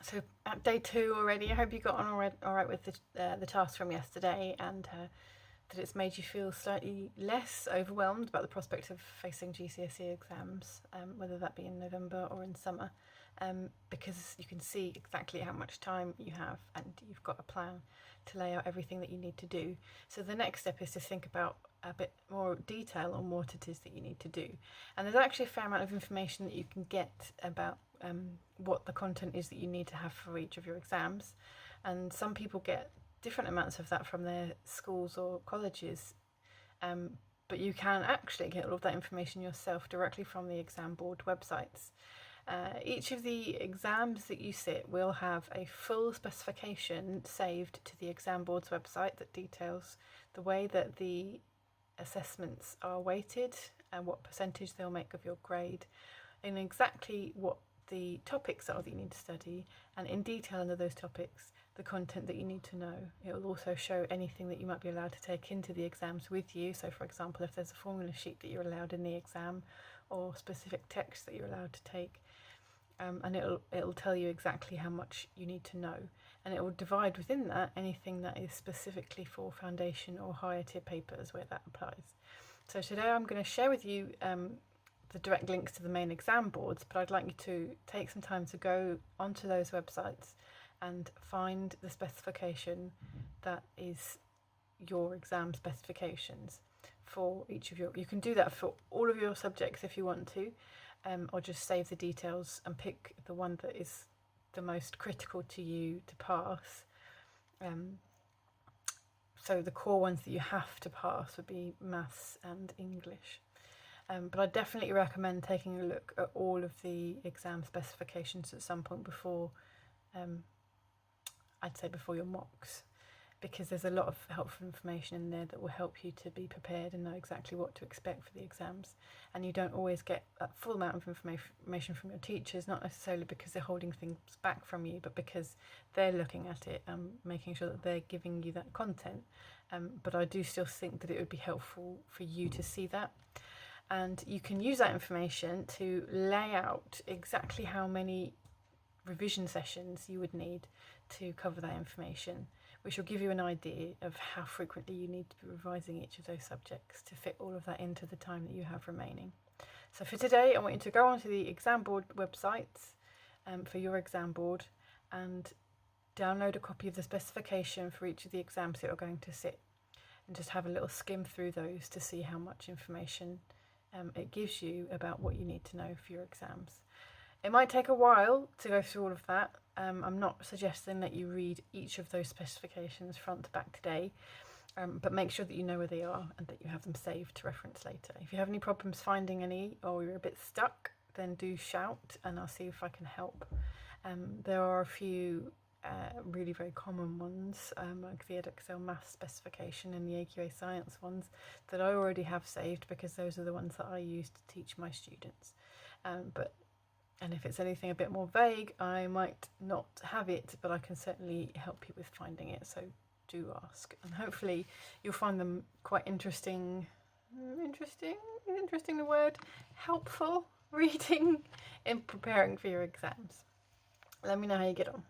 So at day 2 already, I hope you got on all right with the task from yesterday, and that it's made you feel slightly less overwhelmed about the prospect of facing GCSE exams, whether that be in November or in summer, because you can see exactly how much time you have and you've got a plan to lay out everything that you need to do. So the next step is to think about a bit more detail on what it is that you need to do. And there's actually a fair amount of information that you can get about what the content is that you need to have for each of your exams. And some people get different amounts of that from their schools or colleges, but you can actually get all of that information yourself directly from the exam board websites. Each of the exams that you sit will have a full specification saved to the exam board's website that details the way that the assessments are weighted and what percentage they'll make of your grade, and exactly what the topics are that you need to study, and in detail under those topics the content that you need to know. It will also show anything that you might be allowed to take into the exams with you. So for example, if there's a formula sheet that you're allowed in the exam, or specific text that you're allowed to take, and it'll tell you exactly how much you need to know, and it will divide within that anything that is specifically for foundation or higher tier papers where that applies. So today I'm going to share with you the direct links to the main exam boards, but I'd like you to take some time to go onto those websites and find the specification that is your exam specifications for each of your. You can do that for all of your subjects if you want to, or just save the details and pick the one that is the most critical to you to pass. So the core ones that you have to pass would be maths and English. But I definitely recommend taking a look at all of the exam specifications at some point before, I'd say before your mocks, because there's a lot of helpful information in there that will help you to be prepared and know exactly what to expect for the exams. And you don't always get a full amount of information from your teachers, not necessarily because they're holding things back from you, but because they're looking at it and making sure that they're giving you that content. But I do still think that it would be helpful for you to see that. And you can use that information to lay out exactly how many revision sessions you would need to cover that information, which will give you an idea of how frequently you need to be revising each of those subjects to fit all of that into the time that you have remaining. So for today, I want you to go onto the exam board websites for your exam board and download a copy of the specification for each of the exams that you're going to sit, and just have a little skim through those to see how much information it gives you about what you need to know for your exams. It might take a while to go through all of that. I'm not suggesting that you read each of those specifications front to back today, but make sure that you know where they are and that you have them saved to reference later. If you have any problems finding any, or you're a bit stuck, then do shout and I'll see if I can help. There are a few really very common ones, like the Edexcel Maths specification and the AQA Science ones, that I already have saved because those are the ones that I use to teach my students. And if it's anything a bit more vague, I might not have it, but I can certainly help you with finding it, so do ask. And hopefully you'll find them quite interesting, the word, helpful reading in preparing for your exams. Let me know how you get on.